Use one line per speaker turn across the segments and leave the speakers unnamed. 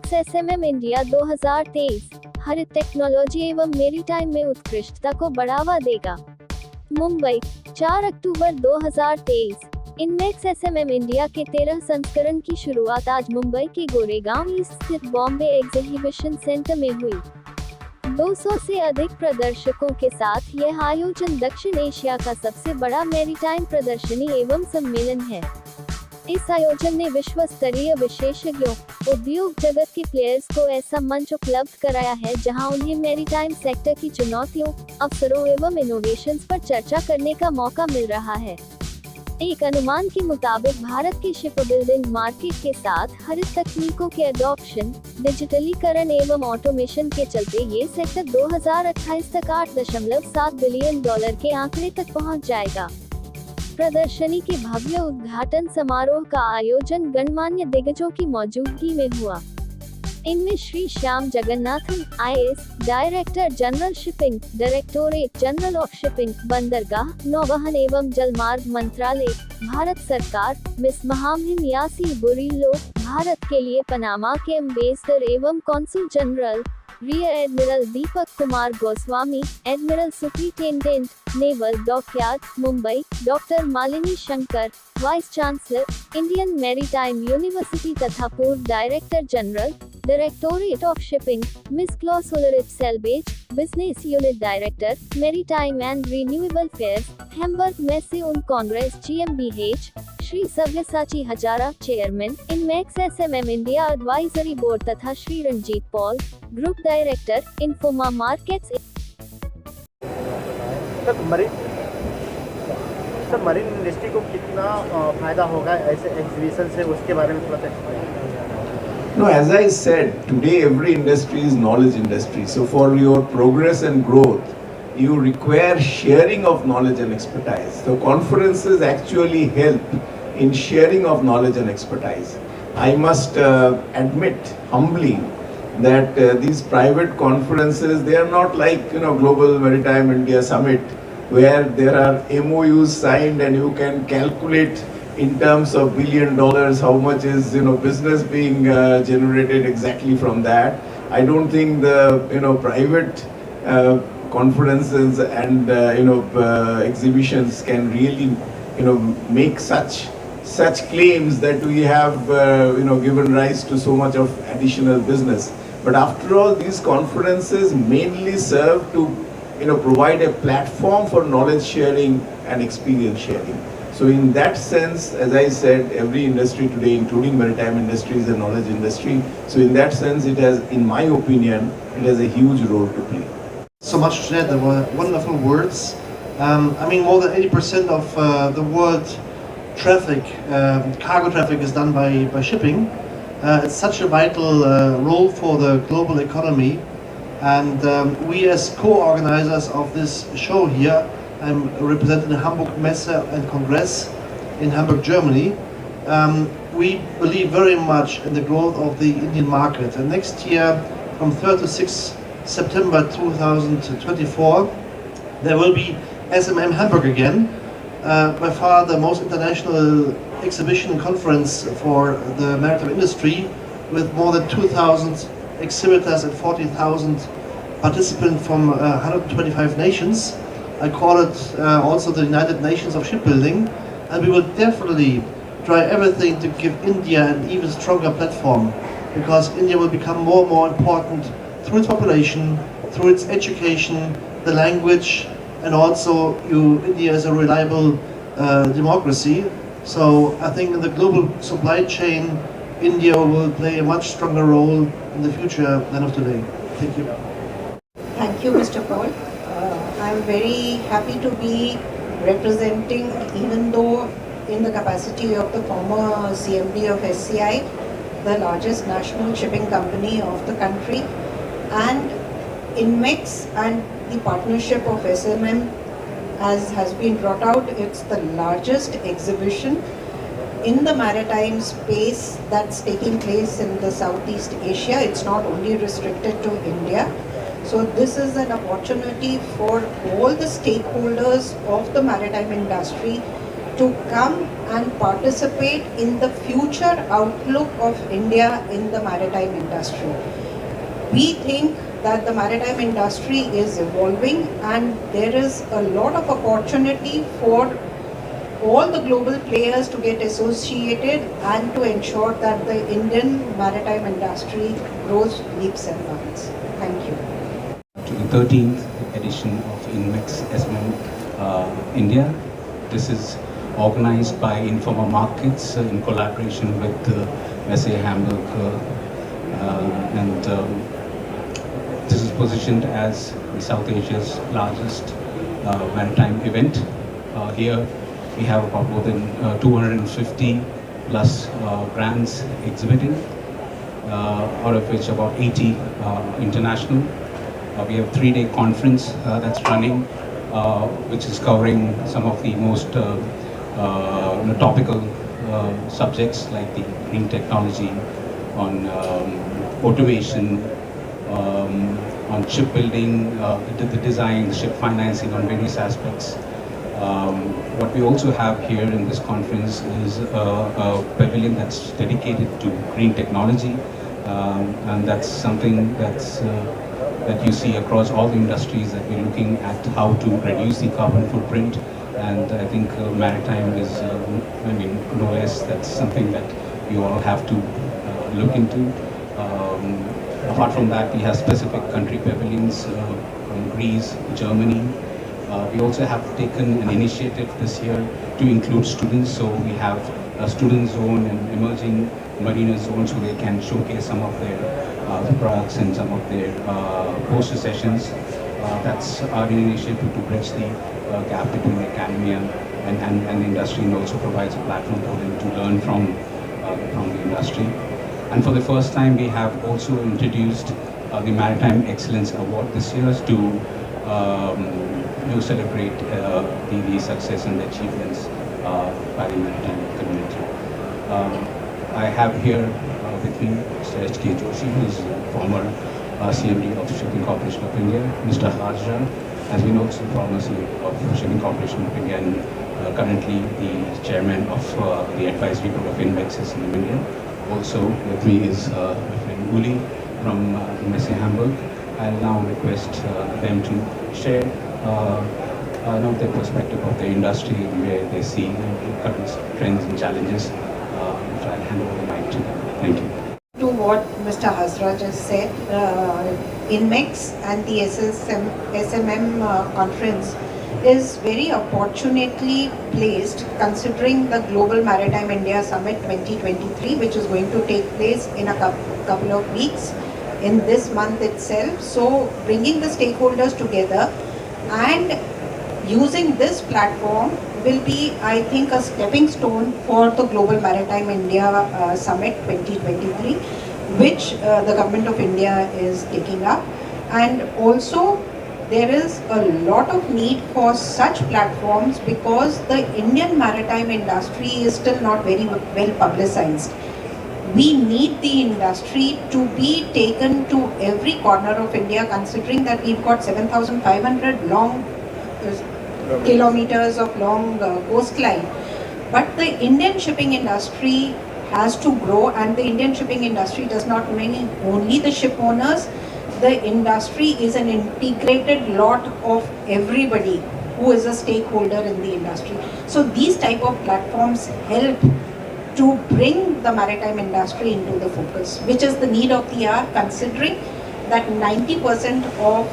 इनमेक्स SMM India 2023 हरित technology एवं maritime में उत्कृष्टता को बढ़ावा देगा। मुंबई, 4 अक्टूबर 2023। इनमेक्स एसएमएम इंडिया के 13 संस्करण की शुरुआत आज मुंबई के गोरेगांव ईस्ट स्थित बॉम्बे एग्जीबिशन सेंटर में हुई। 200 से अधिक प्रदर्शकों के साथ यह आयोजन दक्षिण एशिया का सबसे बड़ा मैरीटाइम प्रदर्शनी एवं सम्मेलन है। इस आयोजन ने विश्व स्तरीय विशेषज्ञों, उद्योग जगत के प्लेयर्स को ऐसा मंच उपलब्ध कराया है जहां उन्हें मैरीटाइम सेक्टर की चुनौतियों, अवसरों एवं इनोवेशंस पर चर्चा करने का मौका मिल रहा है। एक अनुमान के मुताबिक भारत के शिप बिल्डिंग मार्केट के साथ हरित तकनीकों के अडॉप्शन, डिजिटलीकरण एवं ऑटोमेशन के चलते ये सेक्टर 2028 तक $8.7 बिलियन के आंकड़े तक पहुंच जाएगा। प्रदर्शनी के भव्य उद्घाटन समारोह का आयोजन गणमान्य दिग्गजों की मौजूदगी में हुआ। इनमें Shri Shyam Jagannathan, IAS, director general shipping, directorate general of shipping, बंदरगाह, नौवहन एवं जलमार्ग मंत्रालय, भारत सरकार, मिस महामहिम यासी बुरीलो, भारत के लिए पनामा के एम्बेसडर एवं consul general, rear admiral Deepak Kumar Goswami, admiral superintendent, naval dockyard, Mumbai, doctor Malini Shankar, vice chancellor, Indian maritime university तथा पूर्व director general, directorate of shipping, miss Claus Ulrich Selvage, business unit director, maritime and renewable fairs, Hamburg Messe und Congress GmbH, Shri सव्यसाची Hazra, chairman, Inmex SMM India advisory board तथा Shri Ranjit Paul, group director, Informa markets.
Marine industry को कितना फायदा होगा ऐसे exhibition से, उसके बारे में थोड़ा explain.
No, as I said, today every industry is knowledge industry. So for your progress and growth, you require sharing of knowledge and expertise. So conferences actually help in sharing of knowledge and expertise. I must admit humbly that these private conferences, they are not like, Global Maritime India Summit, where there are MOUs signed and you can calculate in terms of $1 billion how much is business being generated exactly from that. I don't think the private conferences and exhibitions can really make such claims that we have given rise to so much of additional business. But after all, these conferences mainly serve to provide a platform for knowledge sharing and experience sharing. So in that sense, as I said, every industry today, including maritime industry, is a knowledge industry. So in that sense, it has, in my opinion, it has a huge role to play.
So much said, there were wonderful words. I mean, more than 80% of the world traffic, cargo traffic, is done by shipping. It's such a vital role for the global economy, and we as co-organizers of this show here, I'm representing the Hamburg Messe and Congress in Hamburg, Germany. We believe very much in the growth of the Indian market, and next year, from 3rd to 6th September 2024, there will be SMM Hamburg again, by far the most international exhibition and conference for the maritime industry, with more than 2,000 exhibitors and 40,000 participants from 125 nations. I call it also the United Nations of Shipbuilding, and we will definitely try everything to give India an even stronger platform, because India will become more and more important through its population, through its education, the language, and also India is a reliable democracy. So I think in the global supply chain, India will play a much stronger role in the future than of today. Thank you.
Thank you, Mr. Paul. I'm very happy to be representing, even though in the capacity of the former CMD of SCI, the largest national shipping company of the country, and INMEX and the partnership of SMM, as has been brought out, it's the largest exhibition in the maritime space that's taking place in the Southeast Asia. It's not only restricted to India. So this is an opportunity for all the stakeholders of the maritime industry to come and participate in the future outlook of India in the maritime industry. We think that the maritime industry is evolving and there is a lot of opportunity for all the global players to get associated and to ensure that the Indian maritime industry grows leaps and bounds. Thank you.
To the 13th edition of INMEX SMM India. This is organized by Informa Markets in collaboration with SA Hamburg and this is positioned as South Asia's largest maritime event. Here we have about more than 250 plus brands exhibiting, out of which about 80 international. We have a 3-day conference that's running, which is covering some of the most topical subjects like the green technology, on automation, on shipbuilding, the design, the ship financing, on various aspects. What we also have here in this conference is a pavilion that's dedicated to green technology, and that's something that you see across all the industries, that we're looking at how to reduce the carbon footprint. And I think maritime is, no less, that's something that you all have to look into. Apart from that, we have specific country pavilions from Greece, Germany. We also have taken an initiative this year to include students, so we have a student zone and emerging marina zones where they can showcase some of their products and some of their poster sessions. That's our initiative to bridge the gap between academia and the industry, and also provides a platform for them to learn from the industry. And for the first time, we have also introduced the Maritime Excellence Award this year to celebrate the success and the achievements by the maritime community. I have here with me Mr. H.K. Joshi, who is former CMD of Shipping Corporation of India. Mr. Hajra has been also former CMD of Shipping Corporation of India and currently the chairman of the advisory board of INMEX SMM India. Also with me is my friend Uli from SA Hamburg. I'll now request them to share their perspective of the industry and where they see current trends and challenges. So I'll hand over the mic to them. Thank you.
To what Mr. Hazra just said, INMEX and the SMM conference is very opportunely placed considering the Global Maritime India Summit 2023, which is going to take place in a couple of weeks in this month itself. So bringing the stakeholders together and using this platform will be, I think, a stepping stone for the Global Maritime India Summit 2023, which the Government of India is taking up. And also there is a lot of need for such platforms because the Indian maritime industry is still not very well publicized. We need the industry to be taken to every corner of India, considering that we've got 7,500 long kilometers of long coastline. But the Indian shipping industry has to grow, and the Indian shipping industry does not mean only the ship owners. The industry is an integrated lot of everybody who is a stakeholder in the industry. So these type of platforms help to bring the maritime industry into the focus, which is the need of the hour, considering that 90% of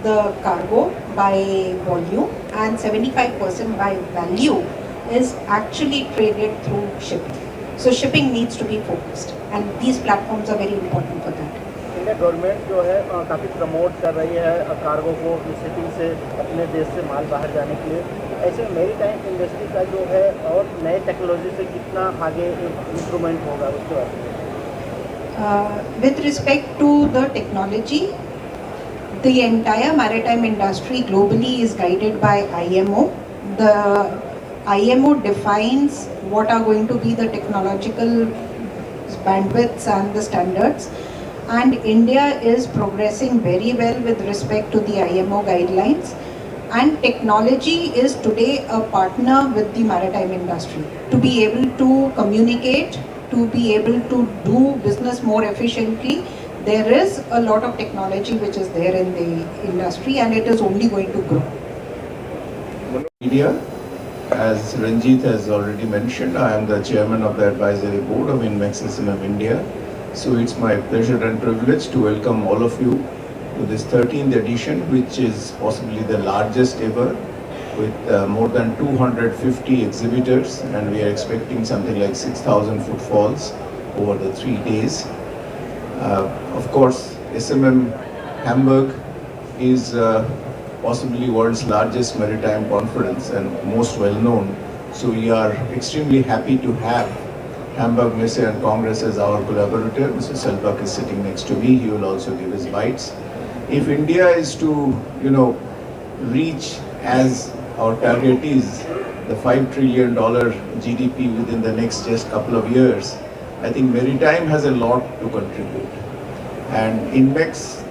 the cargo by volume and 75% by value is actually traded through shipping. So shipping needs to be focused, and these platforms are very important for that.
India government जो है काफ़ी promote कर रही है cargo को shipping से अपने देश से माल बाहर जाने के लिए। ऐसे मैरीटाइम इंडस्ट्री का जो है और नए टेक्नोलॉजी से कितना आगे इम्प्रूवमेंट होगा उसके बारे में?
With respect to the technology, the entire maritime industry globally is guided by IMO. The IMO defines what are going to be the technological bandwidths and the standards, and India is progressing very well with respect to the IMO guidelines. And technology is today a partner with the maritime industry to be able to communicate, to be able to do business more efficiently. There is a lot of technology which is there in the industry, and it is only going to grow.
Media, as Ranjit has already mentioned, I am the chairman of the advisory board of INMEX SMM India. So it's my pleasure and privilege to welcome all of you to this 13th edition, which is possibly the largest ever, with more than 250 exhibitors, and we are expecting something like 6,000 footfalls over the 3 days. Of course, SMM Hamburg is possibly world's largest maritime conference and most well known. So we are extremely happy to have Hamburg Messe and Congress as our collaborator. Mr. Selbach is sitting next to me. He will also give his bites. If India is to, reach as our target is the $5 trillion GDP within the next just couple of years, I think maritime has a lot to contribute. And in INMEX,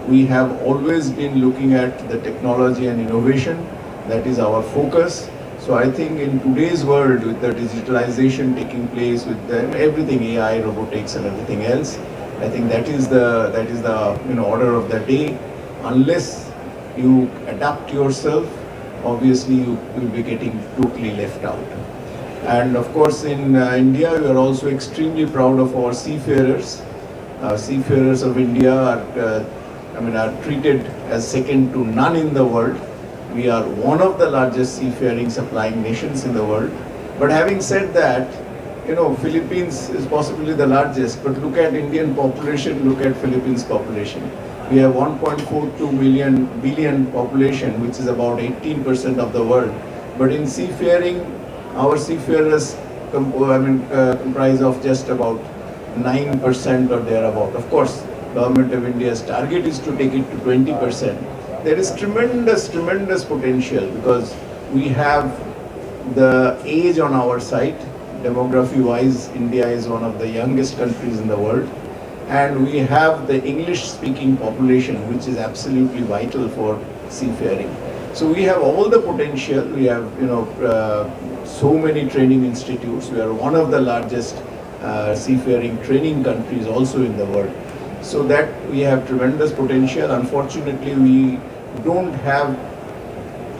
we have always been looking at the technology and innovation. That is our focus. So I think in today's world, with the digitalization taking place, with everything AI, robotics, and everything else, I think that is the order of the day. Unless you adapt yourself, obviously you will be getting totally left out. And of course, in India, we are also extremely proud of our seafarers. Seafarers of India are treated as second to none in the world. We are one of the largest seafaring supplying nations in the world. But having said that, Philippines is possibly the largest, but look at Indian population, look at Philippines population. We have 1.42 billion population, which is about 18% of the world. But in seafaring, our seafarers comprise of just about 9% or thereabout. Of course, Government of India's target is to take it to 20%. There is tremendous potential because we have the age on our side. Demography-wise, India is one of the youngest countries in the world. And we have the English-speaking population, which is absolutely vital for seafaring. So we have all the potential. We have, so many training institutes. We are one of the largest seafaring training countries also in the world. So that we have tremendous potential. Unfortunately, we don't have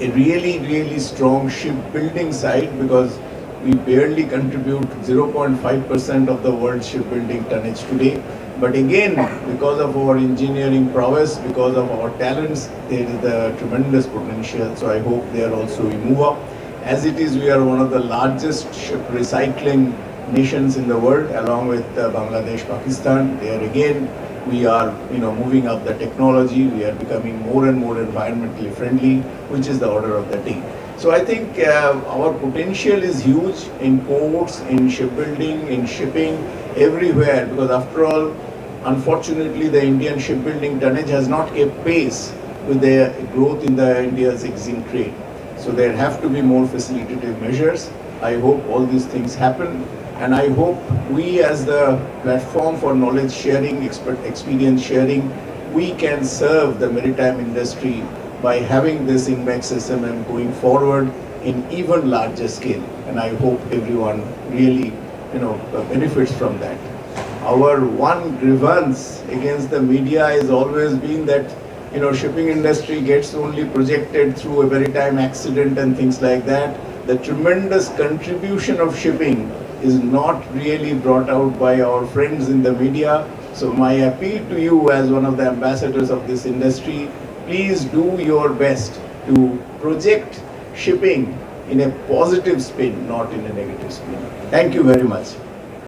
a really strong shipbuilding side because we barely contribute 0.5% of the world's shipbuilding tonnage today. But again, because of our engineering prowess, because of our talents, there is the tremendous potential. So I hope there also we move up. As it is, we are one of the largest ship recycling nations in the world, along with Bangladesh, Pakistan. There again, we are moving up the technology. We are becoming more and more environmentally friendly, which is the order of the day. So I think our potential is huge in ports, in shipbuilding, in shipping, everywhere, because after all, unfortunately, the Indian shipbuilding tonnage has not kept pace with the growth in the India's exiting trade. So there have to be more facilitative measures. I hope all these things happen. And I hope we as the platform for knowledge sharing, experience sharing, we can serve the maritime industry by having this INMEX SMM going forward in even larger scale. And I hope everyone really, benefits from that. Our one grievance against the media has always been that, shipping industry gets only projected through a maritime accident and things like that. The tremendous contribution of shipping is not really brought out by our friends in the media. So my appeal to you as one of the ambassadors of this industry, please do your best to project shipping in a positive spin, not in a negative spin. Thank you very much.